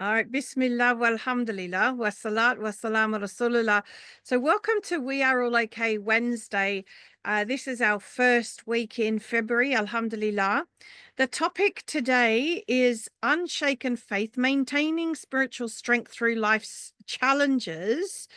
All right, Bismillah, walhamdulillah, wassalat, wassalam, rasulullah. So, welcome to We Are All Okay Wednesday. This is our first week in February, alhamdulillah. The topic today is unshaken faith, maintaining spiritual strength through life's challenges.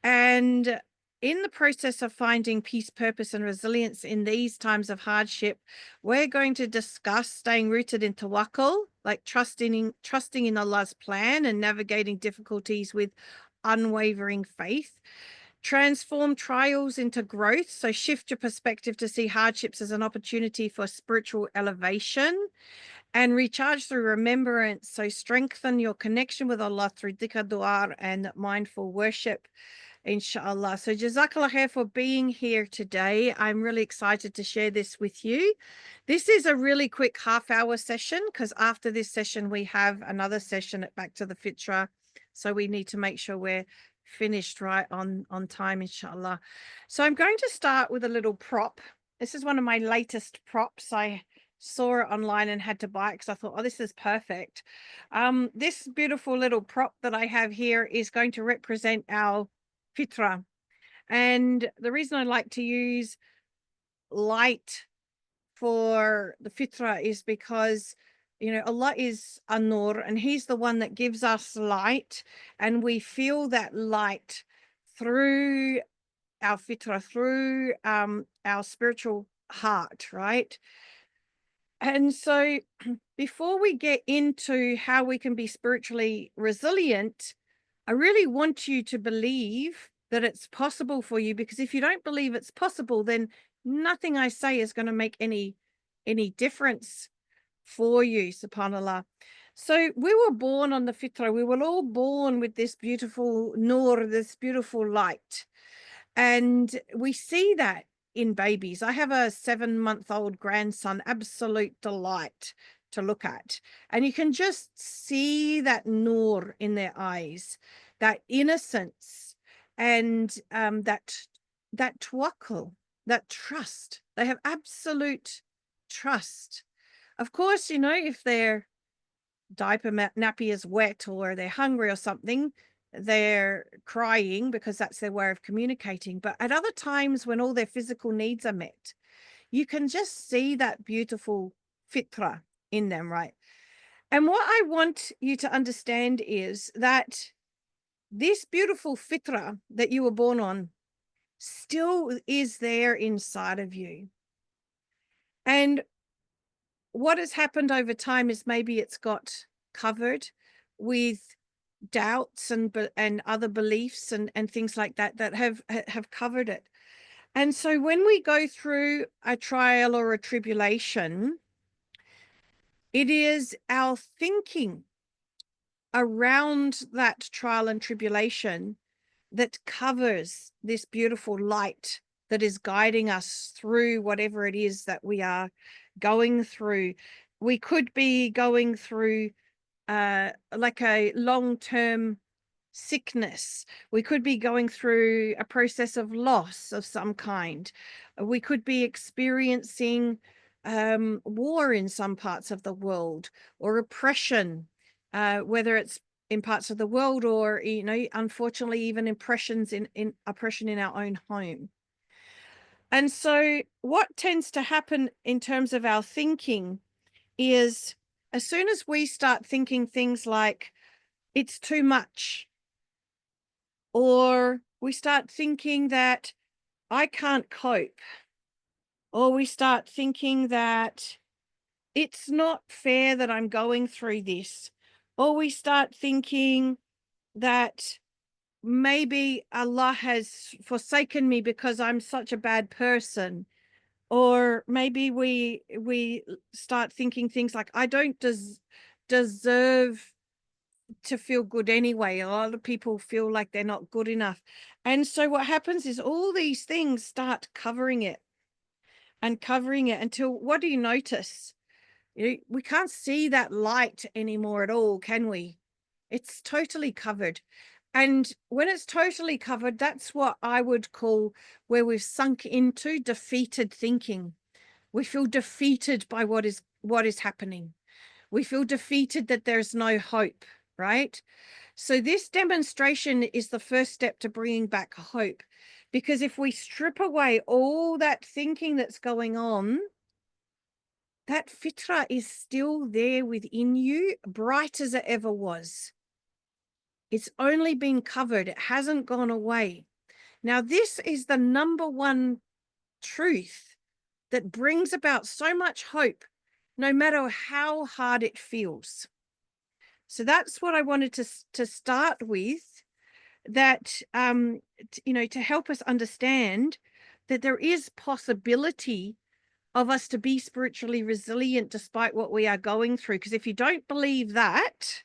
And in the process of finding peace, purpose, and resilience in these times of hardship, we're going to discuss staying rooted in tawakkul, like trusting in Allah's plan and navigating difficulties with unwavering faith. Transform trials into growth. So shift your perspective to see hardships as an opportunity for spiritual elevation, and recharge through remembrance. So strengthen your connection with Allah through dhikr, dua, and mindful worship, inshallah. So jazakallah khair for being here today. I'm really excited to share this with you. This is a really quick half-hour session because after this session we have another session at Back to the Fitra. So we need to make sure we're finished right on time, inshallah. So I'm going to start with a little prop. This is one of my latest props. I saw it online and had to buy it because I thought, oh, this is perfect. This beautiful little prop that I have here is going to represent our fitra. And the reason I like to use light for the fitra is because, Allah is an-nur, and he's the one that gives us light, and we feel that light through our fitra, through our spiritual heart, right? And so before we get into how we can be spiritually resilient, I really want you to believe that it's possible for you, because if you don't believe it's possible, then nothing I say is going to make any difference for you, subhanallah. So we were born on the fitra. We were all born with this beautiful nur, this beautiful light. And we see that in babies. I have a 7-month-old grandson, absolute delight to look at. And you can just see that nur in their eyes, that innocence, and that tawakkul, that trust. They have absolute trust. Of course, if their diaper nappy is wet or they're hungry or something, they're crying because that's their way of communicating. But at other times when all their physical needs are met, you can just see that beautiful fitra in them, right? And what I want you to understand is that this beautiful fitra that you were born on still is there inside of you. And what has happened over time is maybe it's got covered with doubts and other beliefs and things like that have covered it. And so when we go through a trial or a tribulation, it is our thinking around that trial and tribulation that covers this beautiful light that is guiding us through whatever it is that we are going through. We could be going through like a long-term sickness. We could be going through a process of loss of some kind. We could be experiencing war in some parts of the world, or oppression, whether it's in parts of the world or, unfortunately, even in oppression in our own home. And so what tends to happen in terms of our thinking is, as soon as we start thinking things like it's too much, or we start thinking that I can't cope, or we start thinking that it's not fair that I'm going through this, or we start thinking that maybe Allah has forsaken me because I'm such a bad person, or maybe we start thinking things like I don't deserve to feel good anyway. A lot of people feel like they're not good enough. And so what happens is all these things start covering it and covering it until, what do you notice? We can't see that light anymore at all, can we? It's totally covered. And when it's totally covered, that's what I would call where we've sunk into defeated thinking. We feel defeated by what is happening. We feel defeated that there's no hope, right? So this demonstration is the first step to bringing back hope, because if we strip away all that thinking that's going on, that fitra is still there within you, bright as it ever was. It's only been covered. It hasn't gone away. Now, this is the number one truth that brings about so much hope, no matter how hard it feels. So that's what I wanted to start with, that, to help us understand that there is possibility of us to be spiritually resilient despite what we are going through. Because if you don't believe that,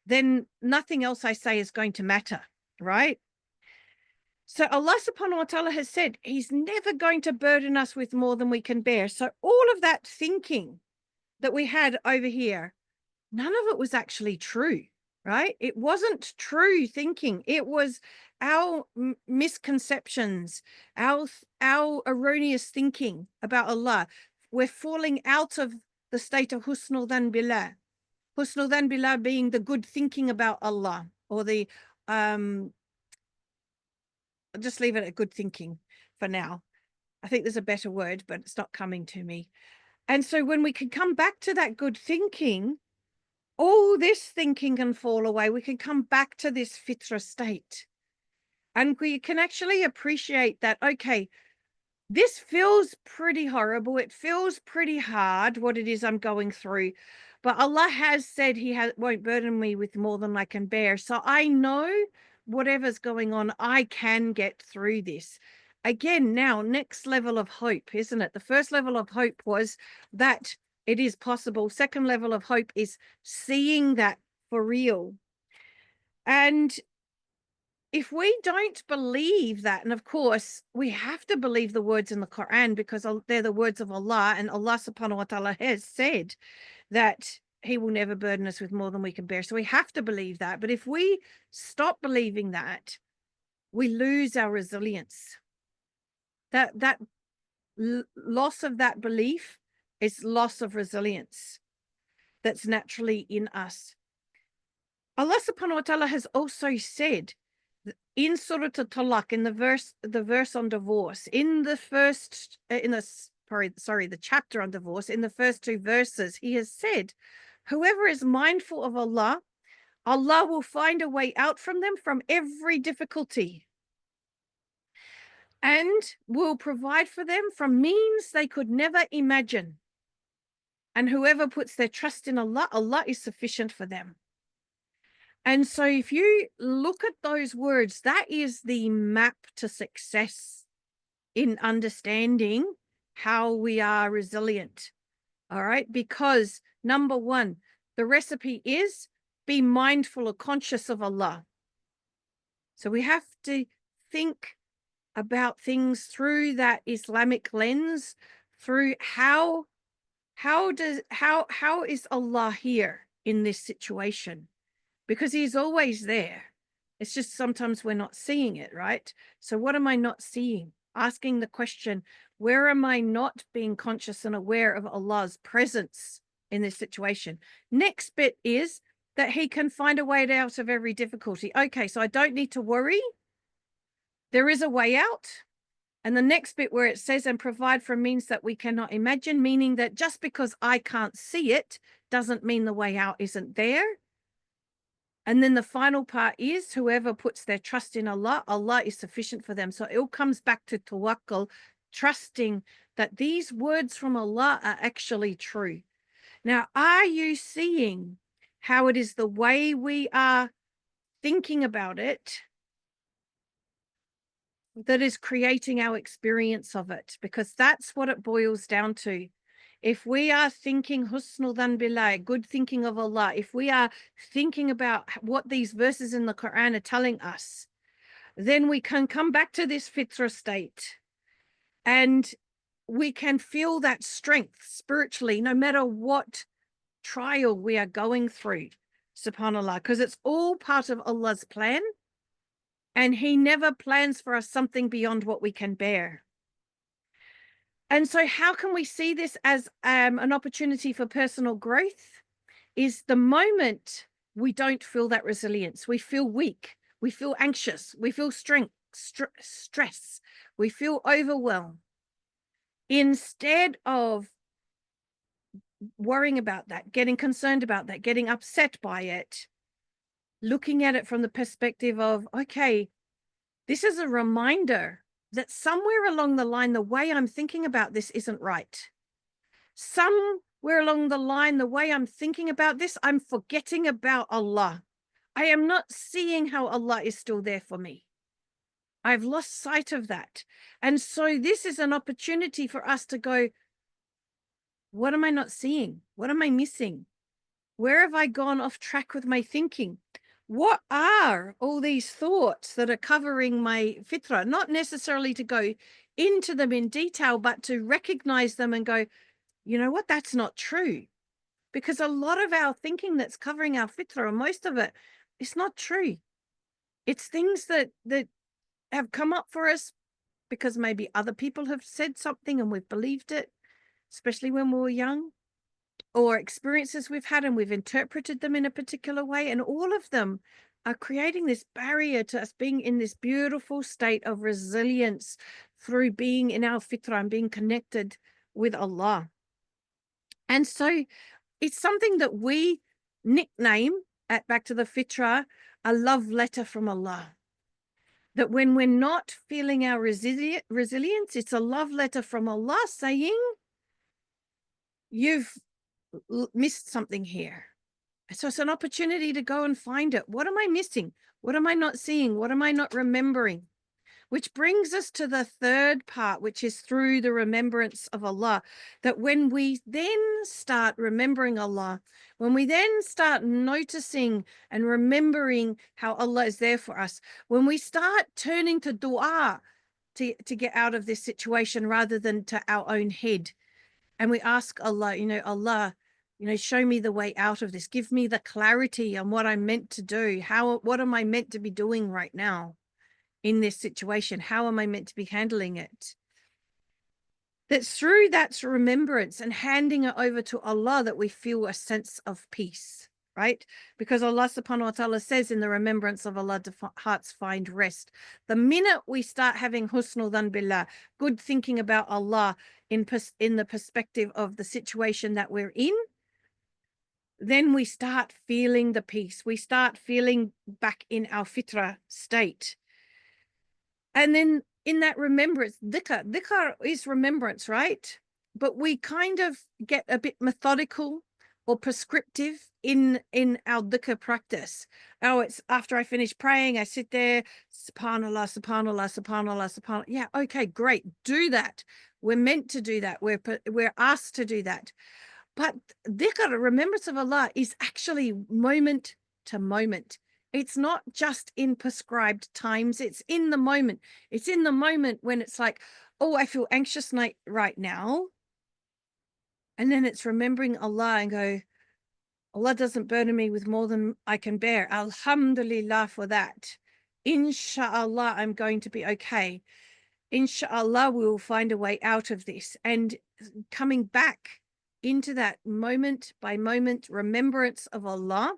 then nothing else I say is going to matter, right? So Allah subhanahu wa ta'ala has said he's never going to burden us with more than we can bear. So all of that thinking that we had over here, none of it was actually true, right? It wasn't true thinking. It was our misconceptions, our erroneous thinking about Allah. We're falling out of the state of husnul dhan billah. Husnul dhan billah being the good thinking about Allah, or the I'll just leave it at good thinking for now. I think there's a better word, but it's not coming to me. And so when we can come back to that good thinking, all this thinking can fall away. We can come back to this fitra state. And we can actually appreciate that, okay, this feels pretty horrible. It feels pretty hard, what it is I'm going through. But Allah has said he won't burden me with more than I can bear. So I know whatever's going on, I can get through this. Again, now, next level of hope, isn't it? The first level of hope was that it is possible. Second level of hope is seeing that for real. And if we don't believe that, and of course, we have to believe the words in the Quran because they're the words of Allah, and Allah subhanahu wa ta'ala has said that he will never burden us with more than we can bear. So we have to believe that. But if we stop believing that, we lose our resilience. That loss of that belief is loss of resilience that's naturally in us. Allah subhanahu wa ta'ala has also said in Surah At-Talaq, in the verse on divorce, in the first, the chapter on divorce, in the first two verses, he has said, whoever is mindful of Allah, Allah will find a way out from them from every difficulty, and will provide for them from means they could never imagine. And whoever puts their trust in Allah, Allah is sufficient for them. And so if you look at those words, that is the map to success in understanding how we are resilient. All right. Because number one, the recipe is be mindful or conscious of Allah. So we have to think about things through that Islamic lens, through how is Allah here in this situation? Because he's always there. It's just sometimes we're not seeing it, right? So what am I not seeing? Asking the question, where am I not being conscious and aware of Allah's presence in this situation? Next bit is that he can find a way out of every difficulty. Okay, so I don't need to worry. There is a way out. And the next bit where it says, and provide for means that we cannot imagine, meaning that just because I can't see it doesn't mean the way out isn't there. And then the final part is whoever puts their trust in Allah, Allah is sufficient for them. So it all comes back to tawakkul, trusting that these words from Allah are actually true. Now, are you seeing how it is the way we are thinking about it that is creating our experience of it? Because that's what it boils down to. If we are thinking husnul dhan billah, good thinking of Allah, if we are thinking about what these verses in the Quran are telling us, then we can come back to this fitra state and we can feel that strength spiritually, no matter what trial we are going through, subhanAllah, because it's all part of Allah's plan. And he never plans for us something beyond what we can bear. And so how can we see this as an opportunity for personal growth? Is the moment we don't feel that resilience. We feel weak. We feel anxious. We feel stress. We feel overwhelmed. Instead of worrying about that, getting concerned about that, getting upset by it, looking at it from the perspective of, okay, this is a reminder that somewhere along the line, the way I'm thinking about this isn't right. Somewhere along the line, the way I'm thinking about this, I'm forgetting about Allah. I am not seeing how Allah is still there for me. I've lost sight of that. And so this is an opportunity for us to go, what am I not seeing? What am I missing? Where have I gone off track with my thinking? What are all these thoughts that are covering my fitra? Not necessarily to go into them in detail, but to recognize them and go, you know what, that's not true. Because a lot of our thinking that's covering our fitra, and most of it, is not true. It's things that have come up for us because maybe other people have said something and we've believed it, especially when we were young, or experiences we've had and we've interpreted them in a particular way. And all of them are creating this barrier to us being in this beautiful state of resilience through being in our fitrah and being connected with Allah. And so it's something that we nickname at Back to the Fitrah, a love letter from Allah. That when we're not feeling our resilience, it's a love letter from Allah saying, you've missed something here. So it's an opportunity to go and find it. What am I missing? What am I not seeing? What am I not remembering? Which brings us to the third part, which is through the remembrance of Allah. That when we then start remembering Allah, when we then start noticing and remembering how Allah is there for us, when we start turning to dua to get out of this situation rather than to our own head, and we ask Allah, Allah, show me the way out of this. Give me the clarity on what I'm meant to do. What am I meant to be doing right now in this situation? How am I meant to be handling it? That's through that remembrance and handing it over to Allah that we feel a sense of peace, right? Because Allah subhanahu wa ta'ala says in the remembrance of Allah, hearts find rest. The minute we start having husnul dhan billah, good thinking about Allah in the perspective of the situation that we're in, then we start feeling the peace. We start feeling back in our fitrah state. And then in that remembrance, dhikr is remembrance, right? But we kind of get a bit methodical or prescriptive in our dhikr practice. Oh, it's after I finish praying, I sit there, subhanallah, subhanallah, subhanallah, subhanallah. Yeah, okay, great. Do that. We're meant to do that. We're asked to do that. But dhikr, remembrance of Allah, is actually moment to moment. It's not just in prescribed times. It's in the moment. It's in the moment when it's like, oh, I feel anxious right now. And then it's remembering Allah and go, Allah doesn't burden me with more than I can bear. Alhamdulillah for that. Inshallah, I'm going to be okay. Inshallah, we will find a way out of this. And coming back into that moment by moment remembrance of Allah,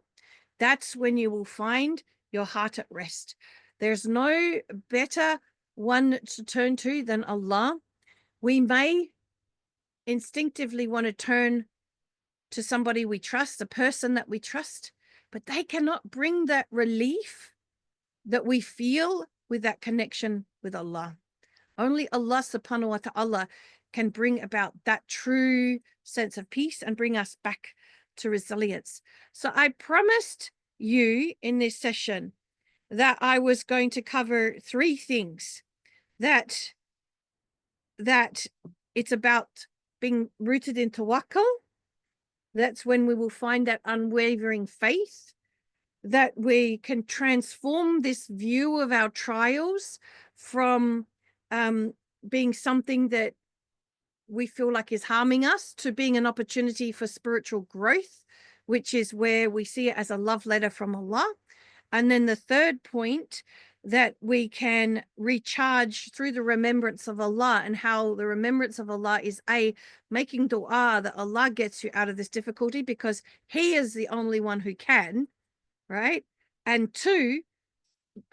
that's when you will find your heart at rest. There's no better one to turn to than Allah. We may instinctively want to turn to somebody we trust, a person that we trust, but they cannot bring that relief that we feel with that connection with Allah. Only Allah subhanahu wa ta'ala can bring about that true sense of peace and bring us back to resilience. So I promised you in this session that I was going to cover three things, that it's about being rooted in tawakkul. That's when we will find that unwavering faith, that we can transform this view of our trials from being something that we feel like is harming us to being an opportunity for spiritual growth, which is where we see it as a love letter from Allah. And then the third point, that we can recharge through the remembrance of Allah, and how the remembrance of Allah is making dua that Allah gets you out of this difficulty, because He is the only one who can. right? And 2,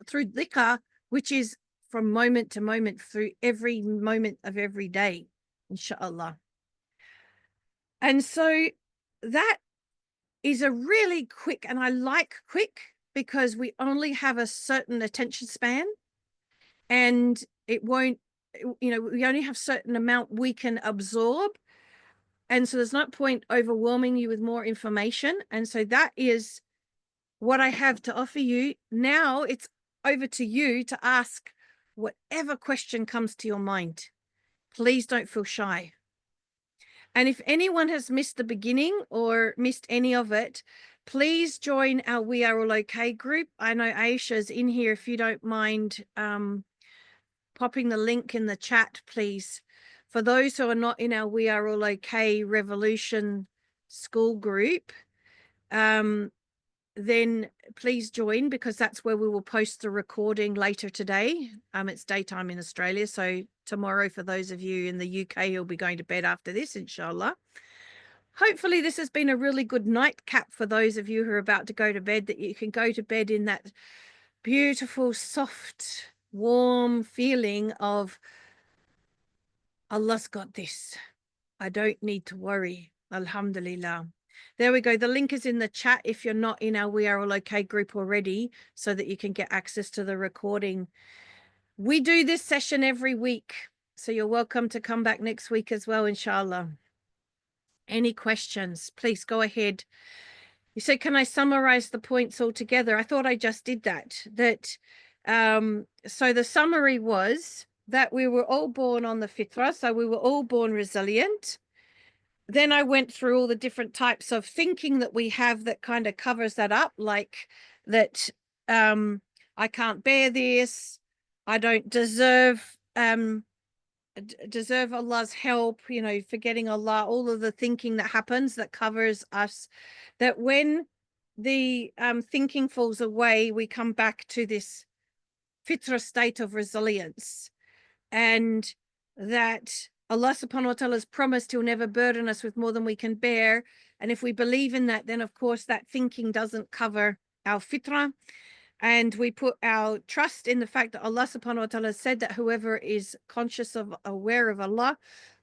through dhikr, which is from moment to moment, through every moment of every day, inshallah. And so that is a really quick, and I like quick because we only have a certain attention span, and it won't, we only have certain amount we can absorb. And so there's no point overwhelming you with more information. And so that is what I have to offer you. Now it's over to you to ask whatever question comes to your mind. Please don't feel shy. And if anyone has missed the beginning or missed any of it, please join our We Are All Okay group. I know Aisha's in here. If you don't mind popping the link in the chat, please. For those who are not in our We Are All Okay Revolution school group, then please join, because that's where we will post the recording later today. It's daytime in Australia, so tomorrow for those of you in the UK who'll be going to bed after this, inshallah. Hopefully this has been a really good nightcap for those of you who are about to go to bed, that you can go to bed in that beautiful, soft, warm feeling of Allah's got this. I don't need to worry. Alhamdulillah. There we go. The link is in the chat if you're not in our We Are All Okay group already, so that you can get access to the recording. We do this session every week, so you're welcome to come back next week as well, inshallah. Any questions? Please go ahead. You said, can I summarize the points all together? I thought I just did that. So the summary was that we were all born on the fitrah, so we were all born resilient. Then I went through all the different types of thinking that we have that kind of covers that up, like that I can't bear this, I don't deserve Allah's help, forgetting Allah, all of the thinking that happens that covers us, that when the thinking falls away, we come back to this fitrah state of resilience, and that Allah subhanahu wa ta'ala has promised he'll never burden us with more than we can bear. And if we believe in that, then of course that thinking doesn't cover our fitrah. And we put our trust in the fact that Allah subhanahu wa ta'ala said that whoever is conscious of, aware of Allah,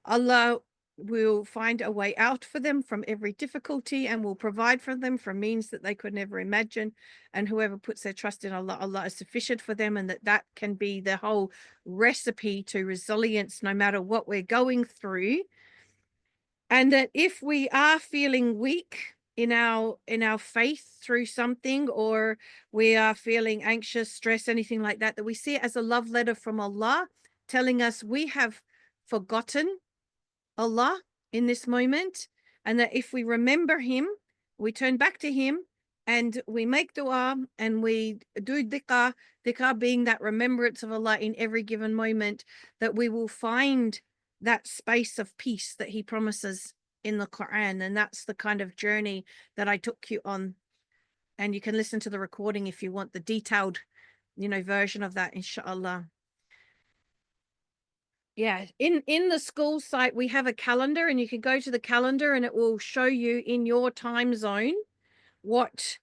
Allah will find a way out for them from every difficulty and will provide for them from means that they could never imagine. And whoever puts their trust in Allah, Allah is sufficient for them, and that can be the whole recipe to resilience no matter what we're going through. And that if we are feeling weak in our faith through something, or we are feeling anxious, stress, anything like that, that we see it as a love letter from Allah telling us we have forgotten Allah in this moment, and that if we remember him, we turn back to him and we make dua and we do dhikr being that remembrance of Allah in every given moment, that we will find that space of peace that he promises in the Quran. And that's the kind of journey that I took you on. And you can listen to the recording if you want the detailed, version of that, inshallah. Yeah, in the school site, we have a calendar, and you can go to the calendar and it will show you in your time zone what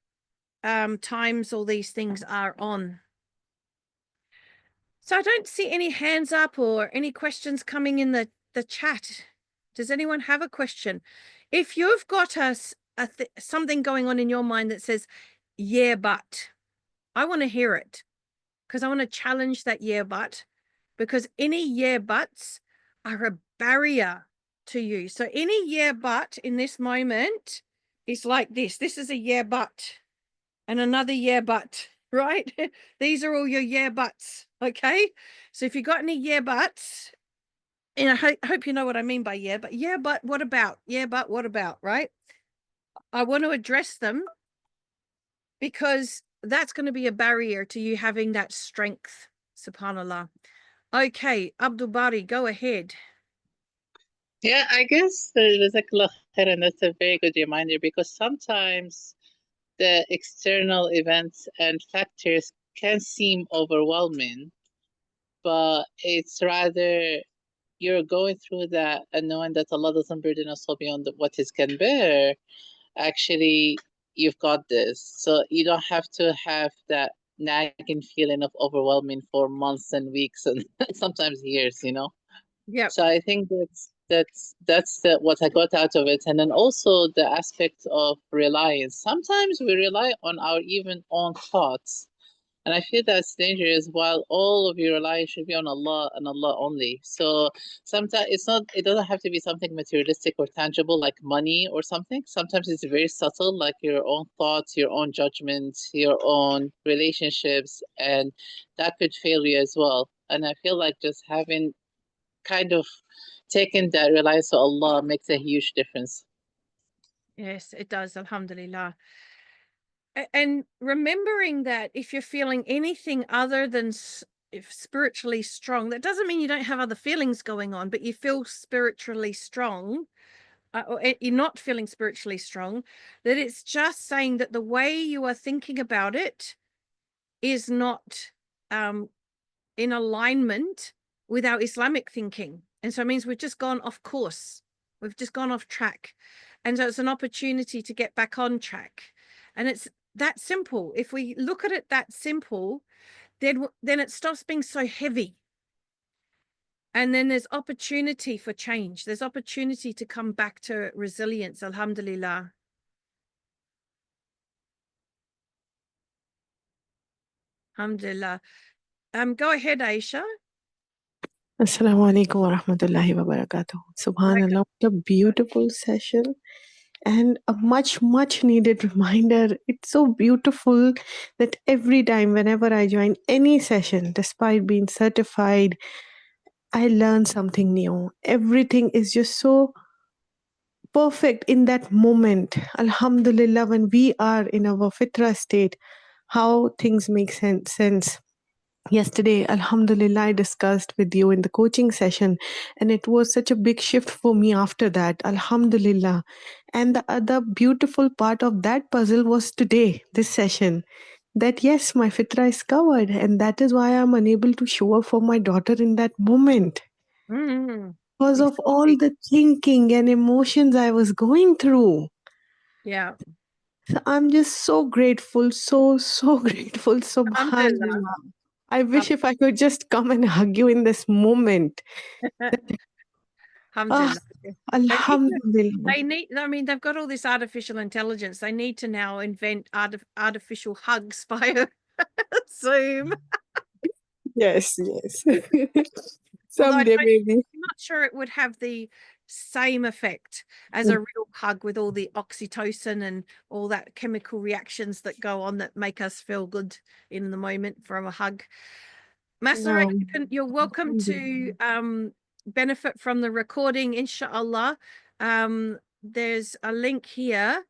times all these things are on. So I don't see any hands up or any questions coming in the chat. Does anyone have a question? If you've got something going on in your mind that says, yeah, but, I want to hear it, because I want to challenge that yeah, but, because any yeah, buts are a barrier to you. So any yeah, but in this moment is like this. This is a yeah, but, and another yeah, but, right? These are all your yeah, buts. Okay. So if you got any yeah, buts, and I hope you know what I mean by yeah, but what about? Yeah, but what about, right? I want to address them, because that's going to be a barrier to you having that strength, subhanallah. Okay, Abdul Bari, go ahead. Yeah, I guess there's and that's a very good reminder, because sometimes the external events and factors can seem overwhelming, but it's rather you're going through that and knowing that Allah doesn't burden us all beyond what His can bear. Actually you've got this. So you don't have to have that nagging feeling of overwhelming for months and weeks and sometimes years, you know? Yep. So I think that's what I got out of it. And then also the aspect of reliance. Sometimes we rely on our even own thoughts. And I feel that's dangerous while all of your reliance should be on Allah and Allah only. So sometimes it doesn't have to be something materialistic or tangible like money or something. Sometimes it's very subtle, like your own thoughts, your own judgments, your own relationships, and that could fail you as well. And I feel like just having kind of taken that reliance to Allah makes a huge difference. Yes, it does. Alhamdulillah. And remembering that if you're feeling anything other than if spiritually strong, that doesn't mean you don't have other feelings going on, but you feel spiritually strong, or you're not feeling spiritually strong, that it's just saying that the way you are thinking about it is not in alignment with our Islamic thinking. And so it means we've just gone off course. We've just gone off track. And so it's an opportunity to get back on track. And it's that simple. If we look at it that simple, then it stops being so heavy. And then there's opportunity for change. There's opportunity to come back to resilience. Alhamdulillah. Alhamdulillah. Go ahead, Aisha. Assalamu alaikum wa rahmatullahi wa barakatuh. Subhanallah, what a beautiful session and a much, much needed reminder. It's so beautiful that every time, whenever I join any session, despite being certified, I learn something new. Everything is just so perfect in that moment. Alhamdulillah, when we are in our fitra state, how things make sense. Yesterday, Alhamdulillah, I discussed with you in the coaching session, and it was such a big shift for me after that. Alhamdulillah. And the other beautiful part of that puzzle was today, this session, that yes, my fitra is covered, and that is why I'm unable to show up for my daughter in that moment because of all the thinking and emotions I was going through. Yeah. So I'm just so grateful, so grateful. Subhanallah. I wish if I could just come and hug you in this moment. Ah, Alhamdulillah. Alhamdulillah. They need, I mean, they've got all this artificial intelligence. They need to now invent artificial hugs via Zoom. Yes, yes. Although Someday maybe. I'm not sure it would have the same effect as a real hug with all the oxytocin and all that chemical reactions that go on that make us feel good in the moment from a hug. Masra, No. you're welcome to benefit from the recording, inshallah. There's a link here.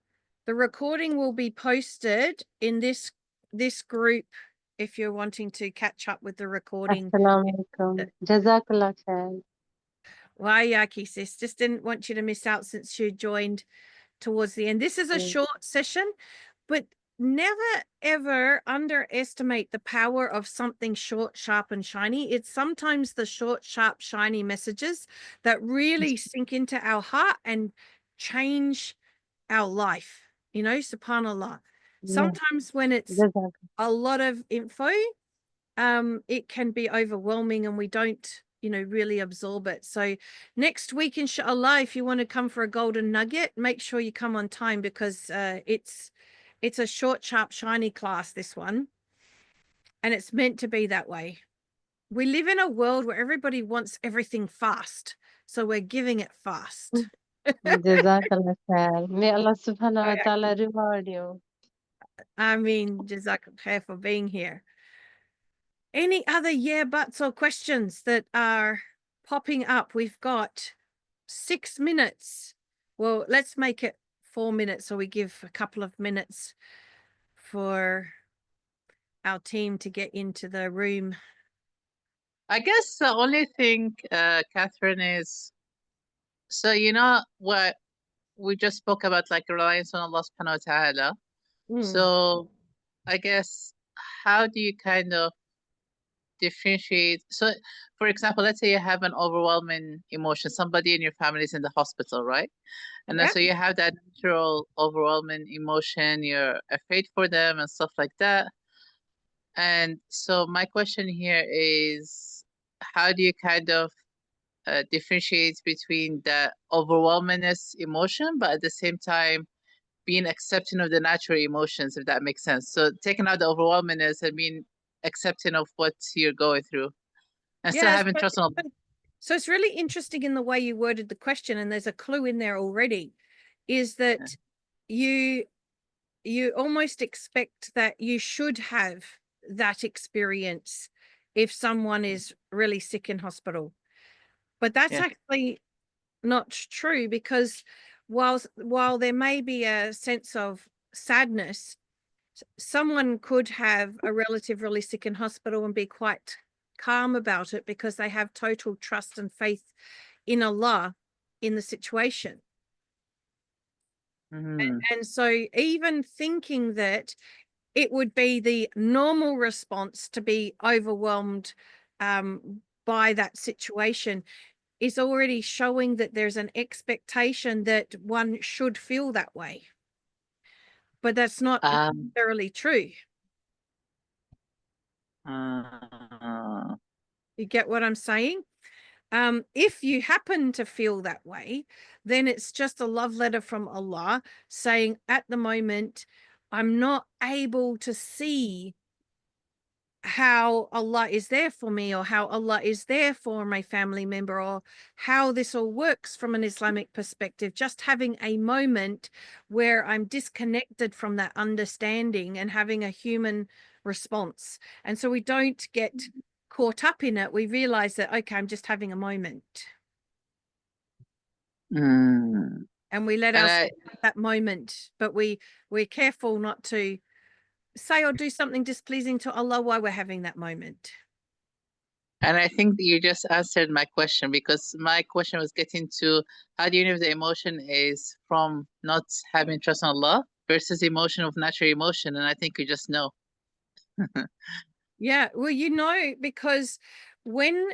The recording will be posted in this group if you're wanting to catch up with the recording. Assalamu alaikum. Jazakallah khair. Wayaki sis, just didn't want you to miss out since you joined towards the end. This is a short session, but never ever underestimate the power of something short, sharp, and shiny. It's sometimes the short, sharp, shiny messages that really sink into our heart and change our life. You know, subhanallah. Sometimes when it's a lot of info, it can be overwhelming and we don't, you know, really absorb it. So next week, inshallah, if you want to come for a golden nugget, make sure you come on time because it's a short, sharp, shiny class, this one. And it's meant to be that way. We live in a world where everybody wants everything fast. So we're giving it fast. Jazakallah khair. May Allah subhanahu wa ta'ala reward you. I mean, jazakallah khair for being here. Any other yeah, buts or questions that are popping up? We've got 6 minutes. Well, let's make it 4 minutes so we give a couple of minutes for our team to get into the room. I guess the only thing, Catherine, is so you know what we just spoke about, like reliance on Allah subhanahu wa ta'ala. So I guess how do you kind of differentiate? So, for example, let's say you have an overwhelming emotion. Somebody in your family is in the hospital, right? And then Yeah. so you have that natural overwhelming emotion. You're afraid for them and stuff like that. And so my question here is, how do you kind of differentiate between the overwhelmingness emotion, but at the same time being accepting of the natural emotions, if that makes sense? So taking out the overwhelmingness and being accepting of what you're going through, and still Yeah. having trust on. So it's really interesting in the way you worded the question, and there's a clue in there already, is that you almost expect that you should have that experience if someone is really sick in hospital. But that's actually not true, because while there may be a sense of sadness, someone could have a relative really sick in hospital and be quite calm about it because they have total trust and faith in Allah in the situation. And so even thinking that it would be the normal response to be overwhelmed by that situation is already showing that there's an expectation that one should feel that way. But that's not necessarily true. You get what I'm saying? If you happen to feel that way, then it's just a love letter from Allah saying, at the moment, I'm not able to see how Allah is there for me, or how Allah is there for my family member, or how this all works from an Islamic perspective. Just having a moment where I'm disconnected from that understanding and having a human response. And so we don't get caught up in it. We realize that, okay, I'm just having a moment. And we let ourselves have that moment, but we're careful not to say or do something displeasing to Allah while we're having that moment. And I think you just answered my question, because my question was getting to, how do you know if the emotion is from not having trust in Allah versus emotion of natural emotion? And I think you just know. Yeah, well, you know, because when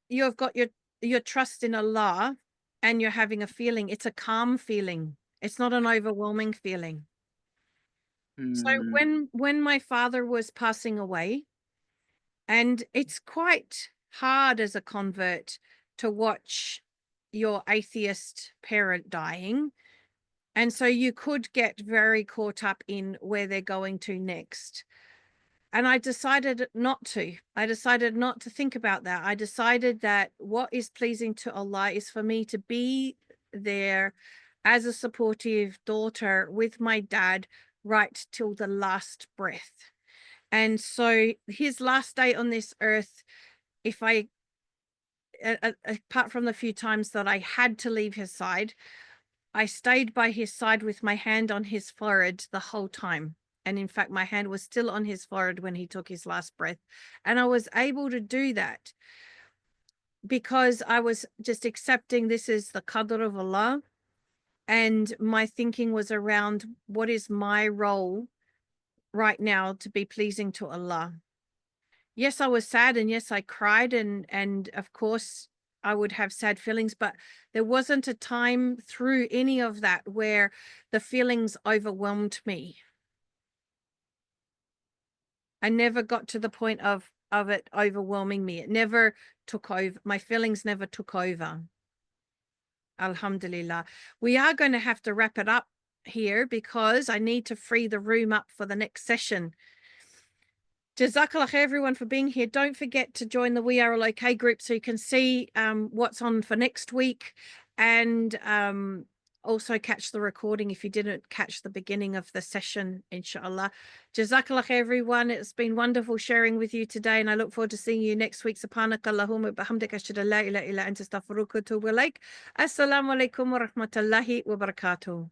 you've got your trust in Allah and you're having a feeling, it's a calm feeling. It's not an overwhelming feeling. So when my father was passing away, and it's quite hard as a convert to watch your atheist parent dying. And so you could get very caught up in where they're going to next. And I decided not to. I decided not to think about that. I decided that what is pleasing to Allah is for me to be there as a supportive daughter with my dad right till the last breath. And so his last day on this earth, if I, apart from the few times that I had to leave his side, I stayed by his side with my hand on his forehead the whole time. And in fact, my hand was still on his forehead when he took his last breath. And I was able to do that because I was just accepting this is the qadr of Allah. And my thinking was around, what is my role right now to be pleasing to Allah? Yes, I was sad, and yes, I cried, and of course I would have sad feelings, but there wasn't a time through any of that where the feelings overwhelmed me. I never got to the point of it overwhelming me. It never took over. My feelings never took over. Alhamdulillah. We are going to have to wrap it up here because I need to free the room up for the next session. Jazakallah khair, everyone, for being here. Don't forget to join the WeRallOk group so you can see what's on for next week, and also catch the recording if you didn't catch the beginning of the session, inshallah. Jazakallah khair, everyone. It's been wonderful sharing with you today, and I look forward to seeing you next week. Subhanakallahumma bihamdika ashhadu an la ilaha illa anta astaghfiruka wa atubu ilaik. Assalamu alaikum wa rahmatullahi wa barakatuh.